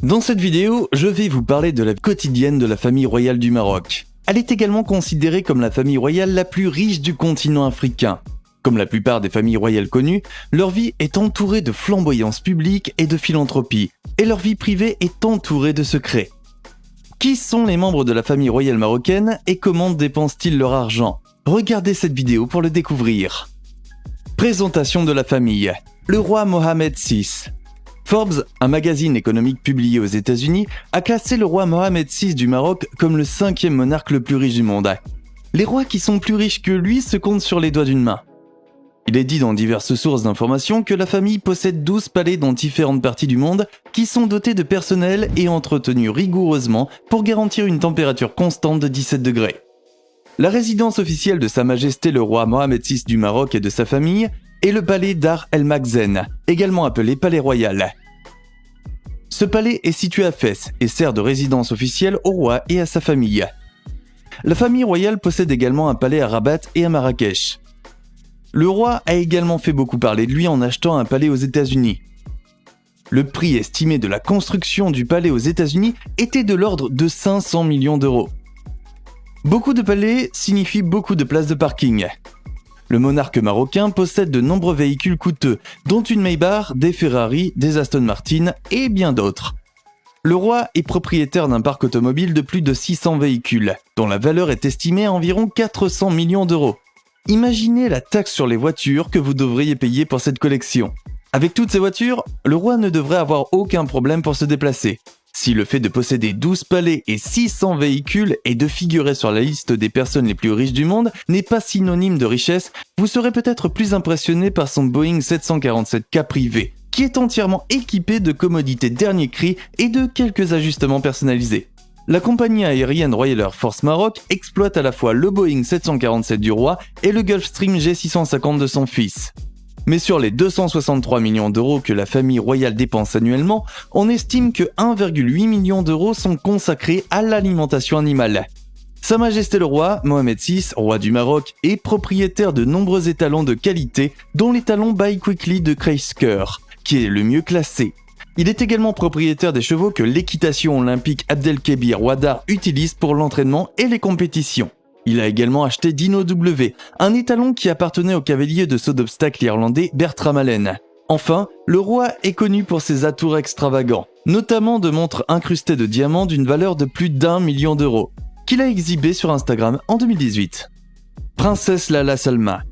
Dans cette vidéo, je vais vous parler de la vie quotidienne de la famille royale du Maroc. Elle est également considérée comme la famille royale la plus riche du continent africain. Comme la plupart des familles royales connues, leur vie est entourée de flamboyance publique et de philanthropie, et leur vie privée est entourée de secrets. Qui sont les membres de la famille royale marocaine et comment dépensent-ils leur argent? Regardez cette vidéo pour le découvrir. Présentation de la famille. Le roi Mohammed VI. Forbes, un magazine économique publié aux États-Unis, a classé le roi Mohammed VI du Maroc comme le 5e monarque le plus riche du monde. Les rois qui sont plus riches que lui se comptent sur les doigts d'une main. Il est dit dans diverses sources d'informations que la famille possède 12 palais dans différentes parties du monde qui sont dotés de personnel et entretenus rigoureusement pour garantir une température constante de 17 degrés. La résidence officielle de Sa Majesté le roi Mohammed VI du Maroc et de sa famille est le palais Dar El Makhzen, également appelé palais royal. Ce palais est situé à Fès et sert de résidence officielle au roi et à sa famille. La famille royale possède également un palais à Rabat et à Marrakech. Le roi a également fait beaucoup parler de lui en achetant un palais aux États-Unis. Le prix estimé de la construction du palais aux États-Unis était de l'ordre de 500 millions d'euros. Beaucoup de palais signifie beaucoup de places de parking. Le monarque marocain possède de nombreux véhicules coûteux, dont une Maybach, des Ferrari, des Aston Martin et bien d'autres. Le roi est propriétaire d'un parc automobile de plus de 600 véhicules, dont la valeur est estimée à environ 400 millions d'euros. Imaginez la taxe sur les voitures que vous devriez payer pour cette collection. Avec toutes ces voitures, le roi ne devrait avoir aucun problème pour se déplacer. Si le fait de posséder 12 palais et 600 véhicules et de figurer sur la liste des personnes les plus riches du monde n'est pas synonyme de richesse, vous serez peut-être plus impressionné par son Boeing 747K privé, qui est entièrement équipé de commodités dernier cri et de quelques ajustements personnalisés. La compagnie aérienne Royal Air Force Maroc exploite à la fois le Boeing 747 du roi et le Gulfstream G650 de son fils. Mais sur les 263 millions d'euros que la famille royale dépense annuellement, on estime que 1,8 million d'euros sont consacrés à l'alimentation animale. Sa Majesté le roi, Mohammed VI, roi du Maroc, est propriétaire de nombreux étalons de qualité, dont l'étalon Buy Quickly de Kreisker, qui est le mieux classé. Il est également propriétaire des chevaux que l'équitation olympique Abdelkebir Ouaddar utilise pour l'entraînement et les compétitions. Il a également acheté Dino W, un étalon qui appartenait au cavalier de saut d'obstacle irlandais Bertram Allen. Enfin, le roi est connu pour ses atours extravagants, notamment de montres incrustées de diamants d'une valeur de plus d'1 million d'euros, qu'il a exhibé sur Instagram en 2018. Princesse Lala Salma.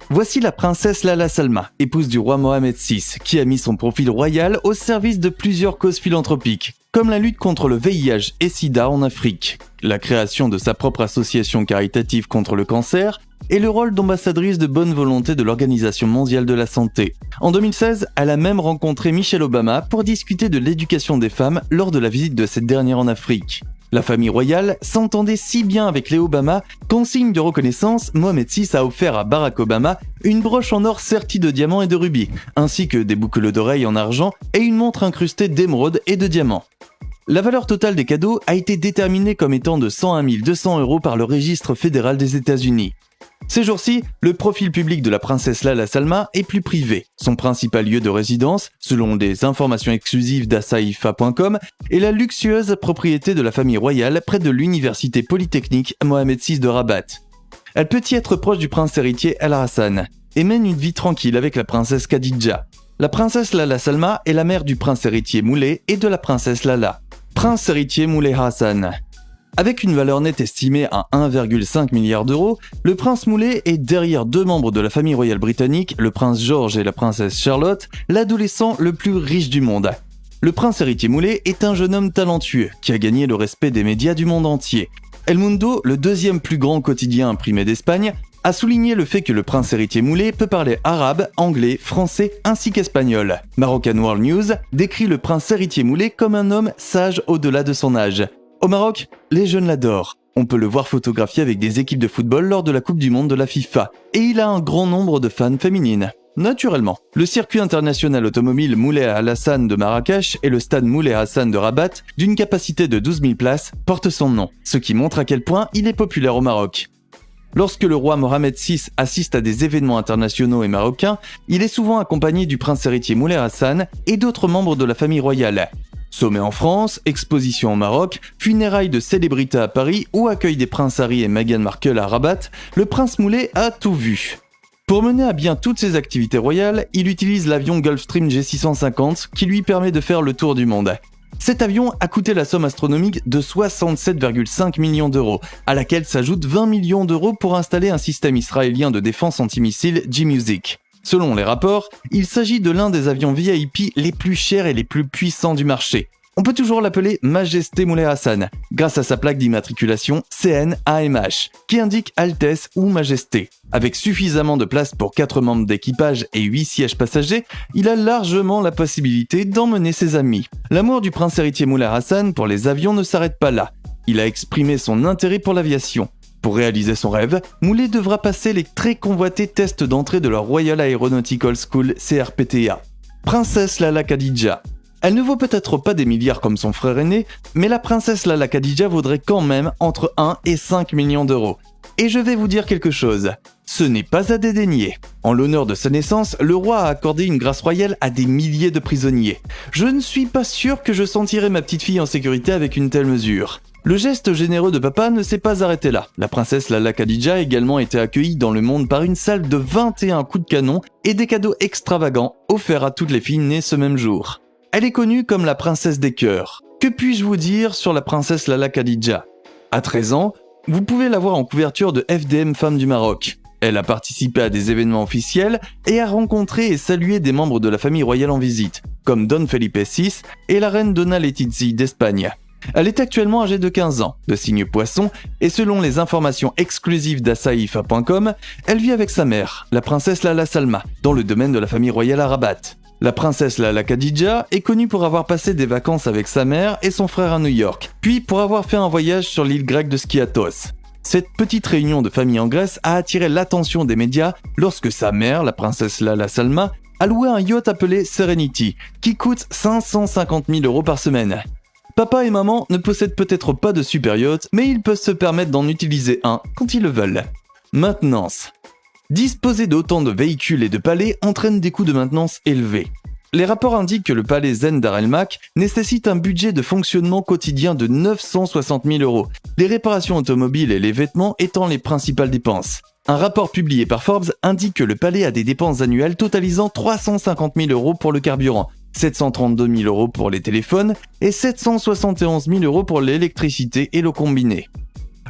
Voici la princesse Lala Salma, épouse du roi Mohammed VI, qui a mis son profil royal au service de plusieurs causes philanthropiques, comme la lutte contre le VIH et SIDA en Afrique, la création de sa propre association caritative contre le cancer et le rôle d'ambassadrice de bonne volonté de l'Organisation mondiale de la santé. En 2016, elle a même rencontré Michelle Obama pour discuter de l'éducation des femmes lors de la visite de cette dernière en Afrique. La famille royale s'entendait si bien avec les Obama qu'en signe de reconnaissance, Mohammed VI a offert à Barack Obama une broche en or sertie de diamants et de rubis, ainsi que des boucles d'oreilles en argent et une montre incrustée d'émeraudes et de diamants. La valeur totale des cadeaux a été déterminée comme étant de 101 200 € par le registre fédéral des États-Unis. Ces jours-ci, le profil public de la princesse Lala Salma est plus privé. Son principal lieu de résidence, selon des informations exclusives d'Asaifa.com, est la luxueuse propriété de la famille royale près de l'université polytechnique Mohammed VI de Rabat. Elle peut y être proche du prince héritier Al Hassan et mène une vie tranquille avec la princesse Khadija. La princesse Lala Salma est la mère du prince héritier Moulay et de la princesse Lala. Prince héritier Moulay Hassan. Avec une valeur nette estimée à 1,5 milliard d'euros, le prince Moulay est derrière deux membres de la famille royale britannique, le prince George et la princesse Charlotte, l'adolescent le plus riche du monde. Le prince héritier Moulay est un jeune homme talentueux qui a gagné le respect des médias du monde entier. El Mundo, le deuxième plus grand quotidien imprimé d'Espagne, a souligné le fait que le prince héritier Moulay peut parler arabe, anglais, français ainsi qu'espagnol. Moroccan World News décrit le prince héritier Moulay comme un homme sage au-delà de son âge. Au Maroc, les jeunes l'adorent. On peut le voir photographié avec des équipes de football lors de la Coupe du Monde de la FIFA. Et il a un grand nombre de fans féminines. Naturellement, le circuit international automobile Moulay Al Hassan de Marrakech et le stade Moulay Hassan de Rabat, d'une capacité de 12 000 places, portent son nom, ce qui montre à quel point il est populaire au Maroc. Lorsque le roi Mohammed VI assiste à des événements internationaux et marocains, il est souvent accompagné du prince héritier Moulay Hassan et d'autres membres de la famille royale. Sommet en France, exposition au Maroc, funérailles de célébrités à Paris ou accueil des princes Harry et Meghan Markle à Rabat, le prince Moulay a tout vu. Pour mener à bien toutes ces activités royales, il utilise l'avion Gulfstream G650 qui lui permet de faire le tour du monde. Cet avion a coûté la somme astronomique de 67,5 millions d'euros, à laquelle s'ajoutent 20 millions d'euros pour installer un système israélien de défense antimissile J-Music. Selon les rapports, il s'agit de l'un des avions VIP les plus chers et les plus puissants du marché. On peut toujours l'appeler Majesté Moulay Hassan, grâce à sa plaque d'immatriculation CN-AMH, qui indique Altesse ou Majesté. Avec suffisamment de place pour 4 membres d'équipage et 8 sièges passagers, il a largement la possibilité d'emmener ses amis. L'amour du prince héritier Moulay Hassan pour les avions ne s'arrête pas là. Il a exprimé son intérêt pour l'aviation. Pour réaliser son rêve, Moulay devra passer les très convoités tests d'entrée de la Royal Aeronautical School CRPTA. Princesse Lala Khadija. Elle ne vaut peut-être pas des milliards comme son frère aîné, mais la princesse Lala Khadija vaudrait quand même entre 1 et 5 millions d'euros. Et je vais vous dire quelque chose, ce n'est pas à dédaigner. En l'honneur de sa naissance, le roi a accordé une grâce royale à des milliers de prisonniers. Je ne suis pas sûr que je sentirais ma petite fille en sécurité avec une telle mesure. Le geste généreux de papa ne s'est pas arrêté là. La princesse Lala Khadija a également été accueillie dans le monde par une salle de 21 coups de canon et des cadeaux extravagants offerts à toutes les filles nées ce même jour. Elle est connue comme la princesse des cœurs. Que puis-je vous dire sur la princesse Lala Khadija ? À 13 ans, vous pouvez la voir en couverture de FDM Femmes du Maroc. Elle a participé à des événements officiels et a rencontré et salué des membres de la famille royale en visite, comme Don Felipe VI et la reine Donna Letizia d'Espagne. Elle est actuellement âgée de 15 ans, de signe poisson, et selon les informations exclusives d'Asaifa.com, elle vit avec sa mère, la princesse Lala Salma, dans le domaine de la famille royale à Rabat. La princesse Lala Khadija est connue pour avoir passé des vacances avec sa mère et son frère à New York, puis pour avoir fait un voyage sur l'île grecque de Skiathos. Cette petite réunion de famille en Grèce a attiré l'attention des médias lorsque sa mère, la princesse Lala Salma, a loué un yacht appelé Serenity, qui coûte 550 000 euros par semaine. Papa et maman ne possèdent peut-être pas de super yacht, mais ils peuvent se permettre d'en utiliser un quand ils le veulent. Maintenance. Disposer d'autant de véhicules et de palais entraîne des coûts de maintenance élevés. Les rapports indiquent que le palais Zen Dar el-Mak nécessite un budget de fonctionnement quotidien de 960 000 euros, les réparations automobiles et les vêtements étant les principales dépenses. Un rapport publié par Forbes indique que le palais a des dépenses annuelles totalisant 350 000 euros pour le carburant, 732 000 euros pour les téléphones et 771 000 euros pour l'électricité et l'eau combinée.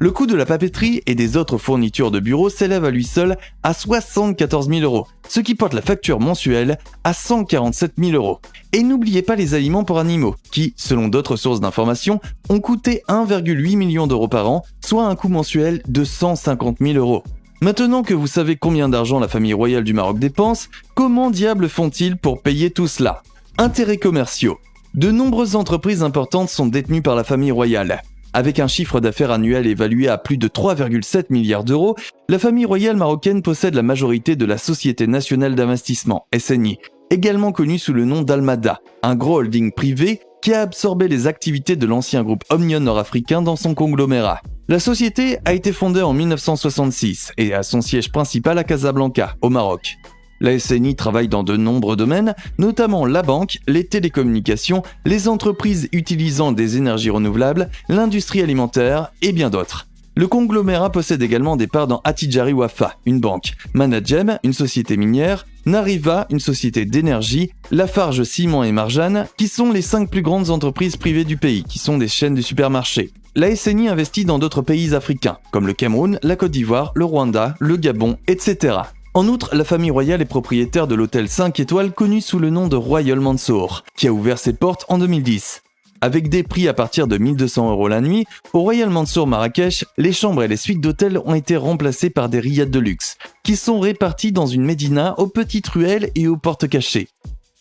Le coût de la papeterie et des autres fournitures de bureau s'élève à lui seul à 74 000 euros, ce qui porte la facture mensuelle à 147 000 euros. Et n'oubliez pas les aliments pour animaux, qui, selon d'autres sources d'information, ont coûté 1,8 million d'euros par an, soit un coût mensuel de 150 000 euros. Maintenant que vous savez combien d'argent la famille royale du Maroc dépense, comment diable font-ils pour payer tout cela ? Intérêts commerciaux. De nombreuses entreprises importantes sont détenues par la famille royale. Avec un chiffre d'affaires annuel évalué à plus de 3,7 milliards d'euros, la famille royale marocaine possède la majorité de la Société nationale d'investissement, SNI, également connue sous le nom d'Almada, un gros holding privé qui a absorbé les activités de l'ancien groupe Omnium nord-africain dans son conglomérat. La société a été fondée en 1966 et a son siège principal à Casablanca, au Maroc. La SNI travaille dans de nombreux domaines, notamment la banque, les télécommunications, les entreprises utilisant des énergies renouvelables, l'industrie alimentaire et bien d'autres. Le conglomérat possède également des parts dans Attijari Wafa, une banque, Managem, une société minière, Nariva, une société d'énergie, Lafarge Ciment et Marjan, qui sont les 5 plus grandes entreprises privées du pays, qui sont des chaînes de supermarchés. La SNI investit dans d'autres pays africains, comme le Cameroun, la Côte d'Ivoire, le Rwanda, le Gabon, etc. En outre, la famille royale est propriétaire de l'hôtel 5 étoiles connu sous le nom de Royal Mansour, qui a ouvert ses portes en 2010. Avec des prix à partir de 1 200 € la nuit, au Royal Mansour Marrakech, les chambres et les suites d'hôtels ont été remplacées par des riads de luxe, qui sont répartis dans une médina aux petites ruelles et aux portes cachées.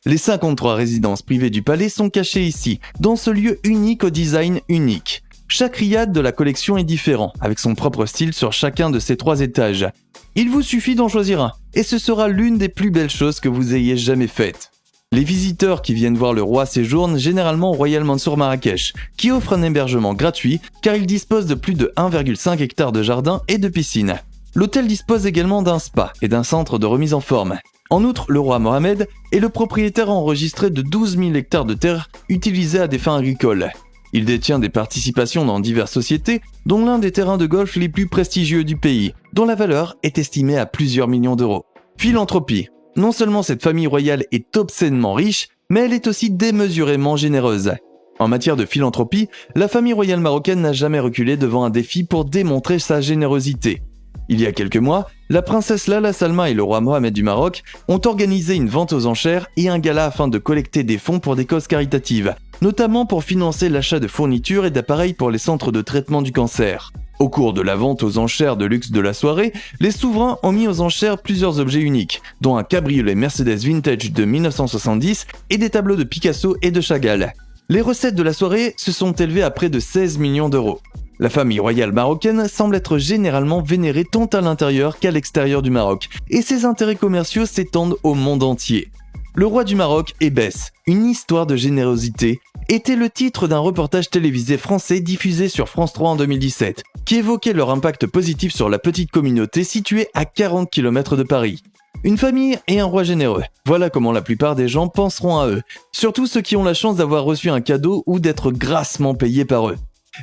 Les 53 résidences privées du palais sont cachées ici, dans ce lieu unique au design unique. Chaque riad de la collection est différent, avec son propre style sur chacun de ses 3 étages. Il vous suffit d'en choisir un, et ce sera l'une des plus belles choses que vous ayez jamais faites. Les visiteurs qui viennent voir le roi séjournent généralement au Royal Mansour Marrakech, qui offre un hébergement gratuit car il dispose de plus de 1,5 hectare de jardin et de piscine. L'hôtel dispose également d'un spa et d'un centre de remise en forme. En outre, le roi Mohamed est le propriétaire enregistré de 12 000 hectares de terres utilisées à des fins agricoles. Il détient des participations dans diverses sociétés, dont l'un des terrains de golf les plus prestigieux du pays, dont la valeur est estimée à plusieurs millions d'euros. Philanthropie. Non seulement cette famille royale est obscènement riche, mais elle est aussi démesurément généreuse. En matière de philanthropie, la famille royale marocaine n'a jamais reculé devant un défi pour démontrer sa générosité. Il y a quelques mois, la princesse Lala Salma et le roi Mohamed du Maroc ont organisé une vente aux enchères et un gala afin de collecter des fonds pour des causes caritatives, notamment pour financer l'achat de fournitures et d'appareils pour les centres de traitement du cancer. Au cours de la vente aux enchères de luxe de la soirée, les souverains ont mis aux enchères plusieurs objets uniques, dont un cabriolet Mercedes Vintage de 1970 et des tableaux de Picasso et de Chagall. Les recettes de la soirée se sont élevées à près de 16 millions d'euros. La famille royale marocaine semble être généralement vénérée tant à l'intérieur qu'à l'extérieur du Maroc, et ses intérêts commerciaux s'étendent au monde entier. Le roi du Maroc et Bess, une histoire de générosité, était le titre d'un reportage télévisé français diffusé sur France 3 en 2017, qui évoquait leur impact positif sur la petite communauté située à 40 km de Paris. Une famille et un roi généreux, voilà comment la plupart des gens penseront à eux, surtout ceux qui ont la chance d'avoir reçu un cadeau ou d'être grassement payés par eux.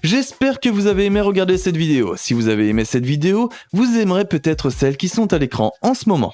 J'espère que vous avez aimé regarder cette vidéo. Si vous avez aimé cette vidéo, vous aimerez peut-être celles qui sont à l'écran en ce moment.